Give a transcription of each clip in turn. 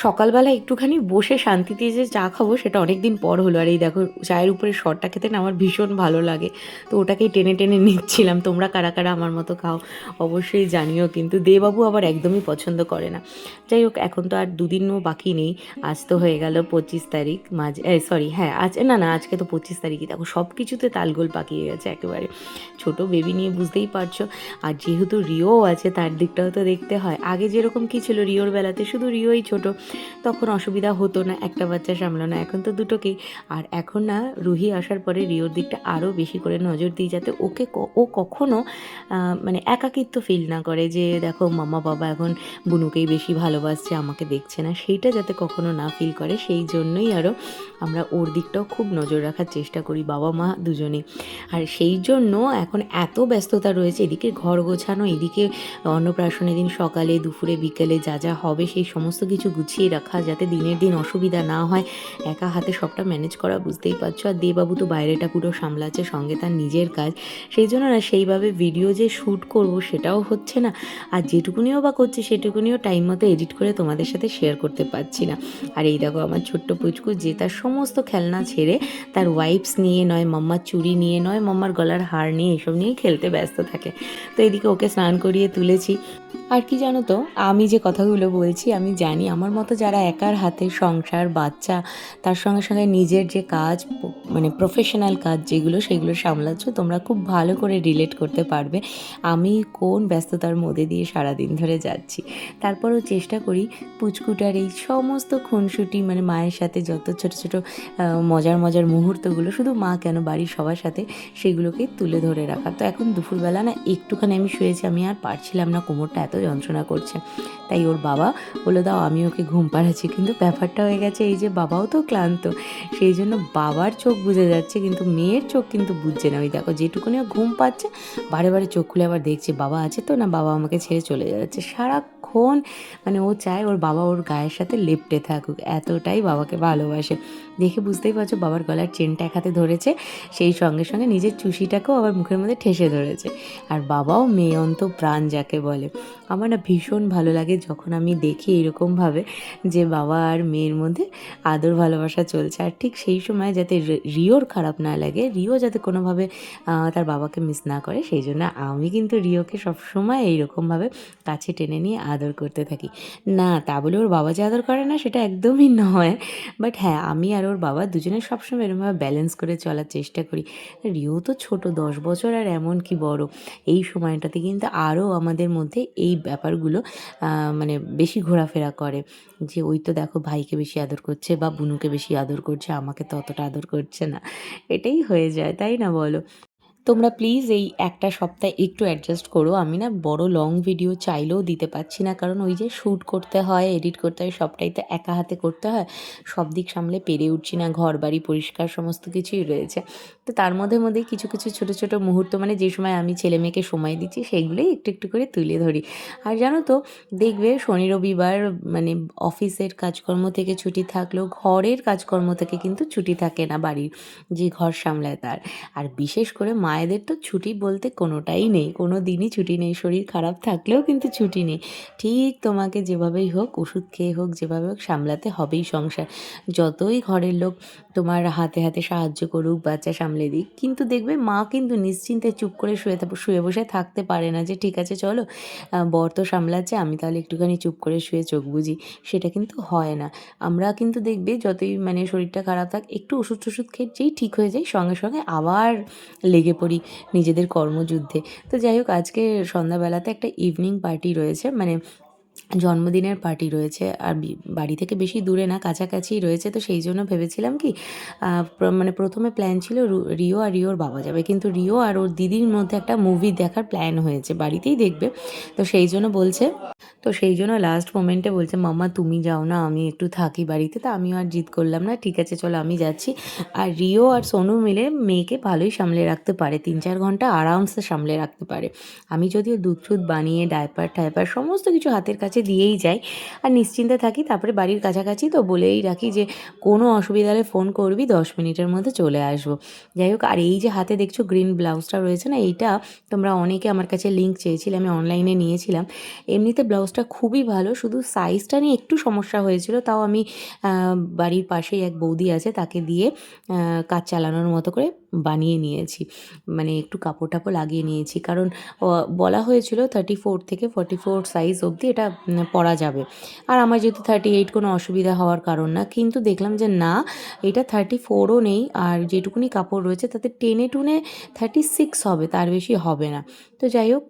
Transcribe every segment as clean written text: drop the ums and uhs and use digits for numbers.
সকালবেলা একটুখানি বসে শান্তিতে যে চা খাবো সেটা অনেক দিন পর হলো। আর এই দেখো চায়ের উপরে সরটা খেতে না আমার ভীষণ ভালো লাগে, তো ওটাকেই টেনে টেনে নিচ্ছিলাম। তোমরা কারা কারা আমার মতো খাও অবশ্যই জানিও, কিন্তু দেবাবু আবার একদমই পছন্দ করে না। যাই হোক, এখন তো আর দুদিনও বাকি নেই। আজ তো হয়ে গেল 25 তারিখ, মাঝে সরি হ্যাঁ আজ না না আজকে তো 25 তারিখই। দেখো সব কিছুতে তালগোল পাকিয়ে গেছে একেবারে। ছোট বেবি নিয়ে বুঝতেই পারছো। আর যেহেতু রিও আছে তার দিকটাও তো দেখতে হয়। আগে যেরকম কি ছিল, রিওর বেলাতে শুধু রিওই ছোট, তখন অসুবিধা হতো না একটা বাচ্চা সামলানো। এখন তো দুটোকেই। আর এখন না রুহি আসার পরে রিওর দিকটা আরও বেশি করে নজর দিই, যাতে ও কখনো মানে একাকিত্ব ফিল না করে, যে দেখো মামা বাবা এখন বুনুকেই বেশি ভালোবাসছে, আমাকে দেখছে না, সেইটা যাতে কখনো না ফিল করে। সেই জন্যই আরও আমরা ওর দিকটাও খুব নজর রাখার চেষ্টা করি, বাবা মা দুজনেই। আর সেই জন্য এখন এত ব্যস্ততা রয়েছে, এদিকে ঘর গোছানো, এদিকে অন্নপ্রাশনের দিন সকালে দুপুরে বিকেলে যা যা হবে সেই সমস্ত কিছু গুছিয়ে রাখা, যাতে দিনের দিন অসুবিধা না হয়। একা হাতে সবটা ম্যানেজ করা, বুঝতেই পারছো। আর দেবাবু তো বাইরেটা পুরো সামলাচ্ছে, সঙ্গে তার নিজের কাজ। সেই জন্য না সেইভাবে ভিডিও যে শ্যুট করব সেটাও হচ্ছে না। আর যেটুকুনিও বা করছি সেটুকুনিও টাইম মতো এডিট করে তোমাদের সাথে শেয়ার করতে পারছি না। আর এই দেখো আমার ছোট্ট পুচকু, যে তার সমস্ত খেলনা ছেড়ে তার ওয়াইপস নিয়ে, নয় মাম্মার চুড়ি নিয়ে, নয় মাম্মার গলার হার নিয়ে, এসব নিয়েই খেলতে ব্যস্ত থাকে। তো এদিকে ওকে স্নান করিয়ে তুলেছি। আর কি জানো তো, আমি যে কথাগুলো বলছি আমি জানি আমার মতো যারা একার হাতে সংসার, বাচ্চা, তার সঙ্গে সঙ্গে নিজের যে কাজ, মানে প্রফেশনাল কাজ যেগুলো, সেগুলো সামলাচ্ছ, তোমরা খুব ভালো করে রিলেট করতে পারবে আমি কোন ব্যস্ততার মধ্যে দিয়ে সারাদিন ধরে যাচ্ছি। তারপরেও চেষ্টা করি পুচকুটার এই সমস্ত খুনসুটি, মানে মায়ের সাথে যত ছোট ছোট মজার মজার মুহূর্তগুলো, শুধু মা কেন বাড়ির সবার সাথে, সেগুলোকে তুলে ধরে রাখা। তো এখন দুপুরবেলা না একটুখানি আমি শুয়েছি, আমি আর পারছিলাম না, কোমরটা এত যন্ত্রণা করছে। তাই ওর বাবা বলে দাও আমি ওকে ঘুম পাড়াচ্ছি। কিন্তু ব্যাপারটা হয়ে গেছে এই যে বাবাও তো ক্লান্ত, সেই জন্য বাবার চোখ বুজে যাচ্ছে কিন্তু মেয়ের চোখ কিন্তু বুঝছে না। ওই দেখো যেটুকুনি ও ঘুম পাচ্ছে বারে বারে চোখ খুলে আবার দেখছে বাবা আছে তো না, বাবা আমাকে ছেড়ে চলে যাচ্ছে সারাক্ষণ। মানে ও চায় ওর বাবা ওর গায়ের সাথে লেপ্টে থাকুক, এতটাই বাবাকে ভালোবাসে। দেখে বুঝতেই পারছো বাবার গলার চেনটা এক হাতে ধরেছে, সেই সঙ্গে সঙ্গে নিজের চুষিটাকেও আবার মুখের মধ্যে ঠেসে ধরেছে। আর বাবাও মেয়ে অন্ত প্রাণ যাকে বলে। আমার না ভীষণ ভালো লাগে যখন আমি দেখি এরকমভাবে যে বাবা আর মেয়ের মধ্যে আদর ভালোবাসা চলছে। আর ঠিক সেই সময় যাতে রিওর খারাপ না লাগে, রিও যাতে কোনোভাবে তার বাবাকে মিস না করে, সেই জন্য আমি কিন্তু রিওকে সবসময় এইরকমভাবে কাছে টেনে নিয়ে আদর করতে থাকি। না তা বলে ওর বাবা যে আদর করে না সেটা একদমই নয়, বাট হ্যাঁ আমি আর ওর বাবা দুজনে সবসময় এরকমভাবে ব্যালেন্স করে চলার চেষ্টা করি। রিও তো ছোট, 10 বছর, আর এমন কি বড়, এই সময়টাতে কিন্তু আরও আমাদের মধ্যে এই ব্যাপারগুলো মানে বেশি ঘোরাফেরা করে, যে ওই তো দেখো ভাইকে বেশি আদর করছে বা বুনুকে বেশি আদর করছে, আমাকে তো অতটা আদর করছে না। এটাই হয়ে যায়, তাই না বলো? তোমরা প্লিজ এই একটা সপ্তাহে একটু অ্যাডজাস্ট করো। আমি না বড় লং ভিডিও চাইলেও দিতে পারছি না, কারণ ওই যে শ্যুট করতে হয়, এডিট করতে হয়, সবটাই তো একা হাতে করতে হয়। সব দিক সামলে পেরে উঠছি না, ঘর বাড়ি পরিষ্কার সমস্ত কিছুই রয়েছে। তো তার মধ্যে মধ্যেই কিছু কিছু ছোটো ছোটো মুহূর্ত, মানে যে সময় আমি ছেলে মেয়েকে সময় দিচ্ছি সেইগুলোই একটু একটু করে তুলে ধরি। আর জানো তো, দেখবে শনি রবিবার মানে অফিসের কাজকর্ম থেকে ছুটি থাকলেও ঘরের কাজকর্ম থেকে কিন্তু ছুটি থাকে না বাড়ির, যে ঘর সামলায় তার। আর বিশেষ করে মায়েদের তো ছুটি বলতে কোনোটাই নেই, কোনো দিনই ছুটি নেই, শরীর খারাপ থাকলেও কিন্তু ছুটি নেই। ঠিক তোমাকে যেভাবেই হোক, ওষুধ খেয়ে হোক, যেভাবে হোক সামলাতে হবেই সংসার। যতই ঘরের লোক তোমার হাতে হাতে সাহায্য করুক, বাচ্চা সামলে দিক, কিন্তু দেখবে মা কিন্তু নিশ্চিন্তে চুপ করে শুয়ে বসে থাকতে পারে না, যে ঠিক আছে চলো বর তো সামলাচ্ছে আমি তাহলে একটুখানি চুপ করে শুয়ে চোখ বুঝি। সেটা কিন্তু হয় না। আমরা কিন্তু দেখবে যতই মানে শরীরটা খারাপ থাক, একটু ওষুধ টষুধ খেয়ে যেই ঠিক হয়ে যায় সঙ্গে সঙ্গে আবার লেগে পড়ি নিজেদের কর্মযুদ্ধে। তো যাই হোক, আজকে সন্ধ্যাবেলাতে একটা ইভনিং পার্টি রয়েছে, মানে জন্মদিনের পার্টি রয়েছে। আর বাড়ি থেকে বেশি দূরে না, কাছাকাছিই রয়েছে। তো সেই জন্য ভেবেছিলাম কি, মানে প্রথমে প্ল্যান ছিল রিও আর রিওর বাবা যাবে, কিন্তু রিও আর ওর দিদির মধ্যে একটা মুভি দেখার প্ল্যান হয়েছে, বাড়িতেই দেখবে। তো সেই জন্য বলছে, তো সেই জন্য লাস্ট মোমেন্টে বলছে মাম্মা তুমি যাও না, আমি একটু থাকি বাড়িতে। তো আমিও আর জিদ করলাম না, ঠিক আছে চলো আমি যাচ্ছি। আর রিও আর সোনু মিলে মেয়েকে ভালোই সামলে রাখতে পারে, 3-4 ঘন্টা আরামসে সামলে রাখতে পারে। আমি যদিও দুধ টুধ বানিয়ে ডায়পার টাইপার সমস্ত কিছু হাতের কাছে দিয়েই যাই আর নিশ্চিন্তে থাকি। তারপরে বাড়ির কাছাকাছি তো বলেই রাখি যে কোনো অসুবিধা হলে ফোন করবি, 10 মিনিটের মধ্যে চলে আসবো। যাই হোক, আর এই যে হাতে দেখছো গ্রিন ব্লাউজটা রয়েছে না, এইটা তোমরা অনেকে আমার কাছে লিঙ্ক চেয়েছিলে, আমি অনলাইনে নিয়েছিলাম। এমনিতে ব্লাউজটা খুবই ভালো, শুধু সাইজটা নিয়ে একটু সমস্যা হয়েছিল, তাও আমি বাড়ির পাশেই এক বৌদি আছে তাকে দিয়ে কাজ চালানোর মতো করে বানিয়ে নিয়েছি, মানে একটু কাপড় টাপড় লাগিয়ে নিয়েছি। কারণ বলা হয়েছিল 34 থেকে 44 সাইজ অবধি এটা পরা যাবে, আর আমার যেহেতু 38 কোনো অসুবিধা হওয়ার কারণ না, কিন্তু দেখলাম যে না, এটা 34ও নেই, আর যেটুকুনি কাপড় রয়েছে তাতে টেনে টুনে 36 হবে, তার বেশি হবে না। তো যাই হোক,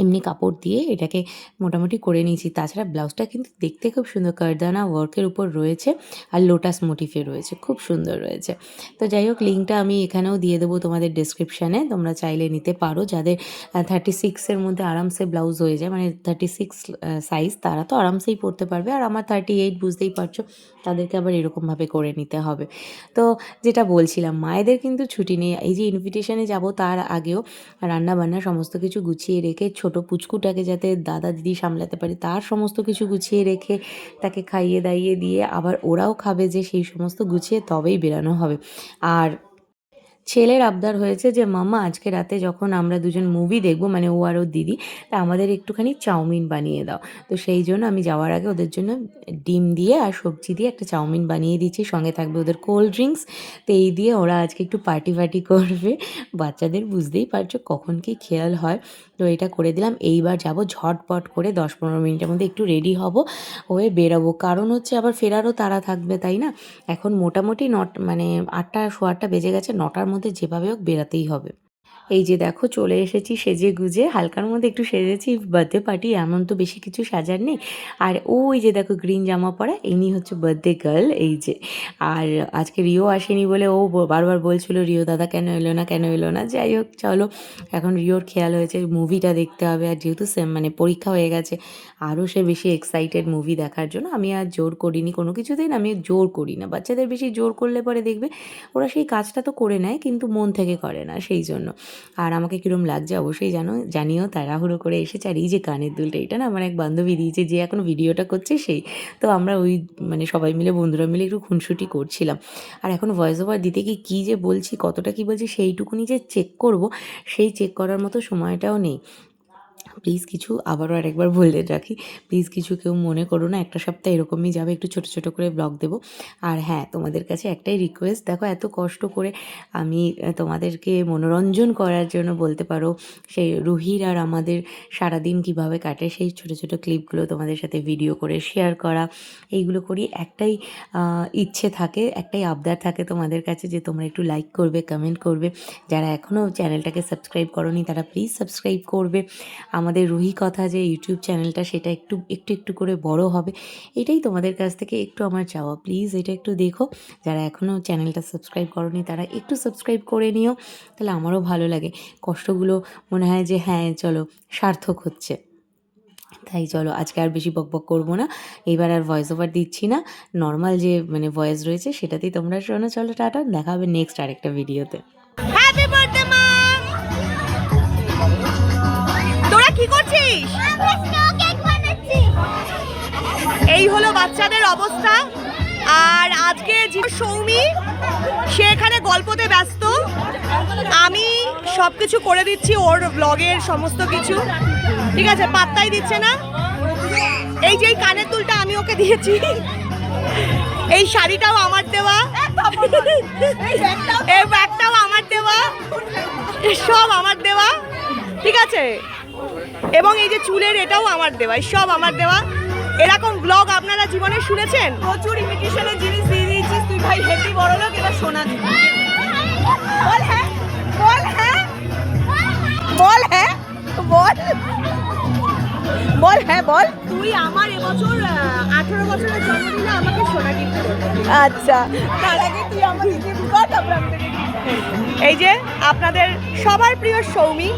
এমনি কাপড় দিয়ে এটাকে মোটামুটি করে নিয়েছি। তাছাড়া ব্লাউজটা কিন্তু দেখতে খুব সুন্দর, কারদানা ওয়ার্কের উপর রয়েছে আর লোটাস মোটিফে রয়েছে, খুব সুন্দর রয়েছে। তো যাই হোক, লিঙ্কটা আমি এখানেও দিয়ে দেবো তোমাদের ডেসক্রিপশানে, তোমরা চাইলে নিতে পারো। যাদের 36-এর মধ্যে আরামসে ব্লাউজ হয়ে যায়, মানে 36 সাইজ, তারা তো আরামসেই পরতে পারবে। আর আমার 38, বুঝতেই পারছো, তাদেরকে আবার এরকমভাবে করে নিতে হবে। তো যেটা বলছিলাম, মায়েদের কিন্তু ছুটি নেই। এই যে ইনভিটেশনে যাব তার আগেও রান্নাবান্না সমস্ত কিছু গুছিয়ে রেখে, ছোটো পুচকুটাকে যাতে দাদা দিদি সামলাতে পারে তার সমস্ত কিছু গুছিয়ে রেখে, তাকে খাইয়ে দাইয়ে দিয়ে আবার ওরাও খাবে, যে সেই সমস্ত গুছিয়ে তবেই বেরানো হবে। আর ছেলের আবদার হয়েছে যে মাম্মা আজকে রাতে যখন আমরা দুজন মুভি দেখবো, মানে ও আর ওর দিদি, তা আমাদের একটুখানি চাউমিন বানিয়ে দাও। তো সেই জন্য আমি যাওয়ার আগে ওদের জন্য ডিম দিয়ে আর সবজি দিয়ে একটা চাউমিন বানিয়ে দিচ্ছি, সঙ্গে থাকবে ওদের কোল্ড ড্রিঙ্কস। তো এই দিয়ে ওরা আজকে একটু পার্টি ফার্টি করবে। বাচ্চাদের বুঝতেই পারছো কখন কি খেয়াল হয়। তো এটা করে দিলাম। এইবার যাব ঝটপট করে 10-15 মিনিটের মধ্যে একটু রেডি হব, হয়ে বেরোবো। কারণ হচ্ছে আবার ফেরারও তাড়া থাকবে, তাই না? এখন মোটামুটি মানে 8টা, সোয়া 8টা বেজে গেছে, 9টার মধ্যে যেভাবে হোক বেরাতেই হবে। এই যে দেখো চলে এসেছি সেজে গুজে, হালকার মধ্যে একটু সেজেছি, বার্থডে পার্টি, এমন তো বেশি কিছু সাজার নেই। আর ওই যে দেখো গ্রিন জামা পরা, ইনি হচ্ছে বার্থডে গার্ল, এই যে। আর আজকে রিও আসেনি বলে ও বারবার বলছিল রিও দাদা কেন এলো না, কেন এলো না। যাই হোক, চলো, এখন রিওর খেয়াল হয়েছে মুভিটা দেখতে হবে, আর যেহেতু মানে পরীক্ষা হয়ে গেছে, আরও সে বেশি এক্সাইটেড মুভি দেখার জন্য। আমি আর জোর করিনি কোনো কিছুতেই, না আমি জোর করি না। বাচ্চাদের বেশি জোর করলে পরে দেখবে ওরা সেই কাজটা তো করে নেয়, কিন্তু মন থেকে করে না, সেই জন্য। আর আমাকে কীরকম লাগছে অবশ্যই জানিও। তাড়াহুড়ো করে এসেছে। আর এই যে কানের দুলটা, এটা না আমার এক বান্ধবী দিয়েছে, যে এখন ভিডিওটা করছে সেই। তো আমরা ওই মানে সবাই মিলে, বন্ধুরা মিলে একটু খুনসুটি করছিলাম। আর এখন ভয়েস ওভার দিতে গিয়ে কী যে বলছি, কতটা কী বলছি, সেইটুকুনি যে চেক করব, সেই চেক করার মতো সময়টাও নেই। প্লিজ কিছু, আবারও আরেকবার বলে রাখি, প্লিজ কিছু কেউ মনে করো না। একটা সপ্তাহ এরকমই যাবে, একটু ছোট ছোট করে ব্লগ দেবো। আর হ্যাঁ, তোমাদের কাছে একটাই রিকোয়েস্ট, দেখো এত কষ্ট করে আমি তোমাদেরকে মনোরঞ্জন করার জন্য বলতে পারো, সেই রুহির আর আমাদের সারাদিন কিভাবে কাটে সেই ছোট ছোট ক্লিপগুলো তোমাদের সাথে ভিডিও করে শেয়ার করা, এইগুলো করি। একটাই ইচ্ছে থাকে, একটাই আবদার থাকে তোমাদের কাছে, যে তোমরা একটু লাইক করবে, কমেন্ট করবে। যারা এখনও চ্যানেলটাকে সাবস্ক্রাইব করোনি তারা প্লিজ সাবস্ক্রাইব করবে। আমাদের রুহি কথা যে ইউটিউব চ্যানেলটা, সেটা একটু একটু একটু করে বড় হবে, এটাই তোমাদের কাছ থেকে একটু আমার চাওয়া। প্লিজ এটা একটু দেখো, যারা এখনও চ্যানেলটা সাবস্ক্রাইব করোনি তারা একটু সাবস্ক্রাইব করে নিও, তাহলে আমারও ভালো লাগে। কষ্টগুলো মনে হয় যে হ্যাঁ চলো সার্থক হচ্ছে। তাই চলো, আজকে আর বেশি বকবক করবো না, এবার আর ভয়েস ওভার দিচ্ছি না, নর্মাল যে মানে ভয়েস রয়েছে সেটাতেই তোমরা শোনো। চলো, টাটা, দেখা হবে নেক্সট আরেকটা ভিডিওতে। হ্যাপি বার্থডে মা! তোরা কি করছিস? এই হলো বাচ্চাদের অবস্থা। আর আজকে সৌমি, সে এখানে গল্পতে ব্যস্ত, আমি সব কিছু করে দিচ্ছি, ওর ব্লগের সমস্ত কিছু, ঠিক আছে? পাত্তাই দিচ্ছে না। এই যে কানের দুলটা আমি ওকে দিয়েছি, এই শাড়িটাও আমার দেওয়া, এই ব্যাগটাও আমার দেওয়া, সব আমার দেওয়া, ঠিক আছে? এবং এই যে চুলের এটাও আমার দেওয়া, সব আমার দেওয়া। এরকম ব্লগ আপনারা জীবনে শুনেছেন? প্রচুর ইমিটেশনের জিনিস দিয়ে দিয়েছিস তুই ভাই, হেভি বড় লোক। এবার শোনা বল হ্যাঁ, বল হ্যাঁ, বল হ্যাঁ, বল বল হ্যাঁ, বল। তুই আমার এবছর 18 বছরের জন্মদিনে আমাকে সোনা গিফট করবি। আচ্ছা, তার আগে তুই আমাকে গিফট কর, তারপর আমি তোকে গিফট করব। এই যে আপনাদের সবার প্রিয় সৌমি।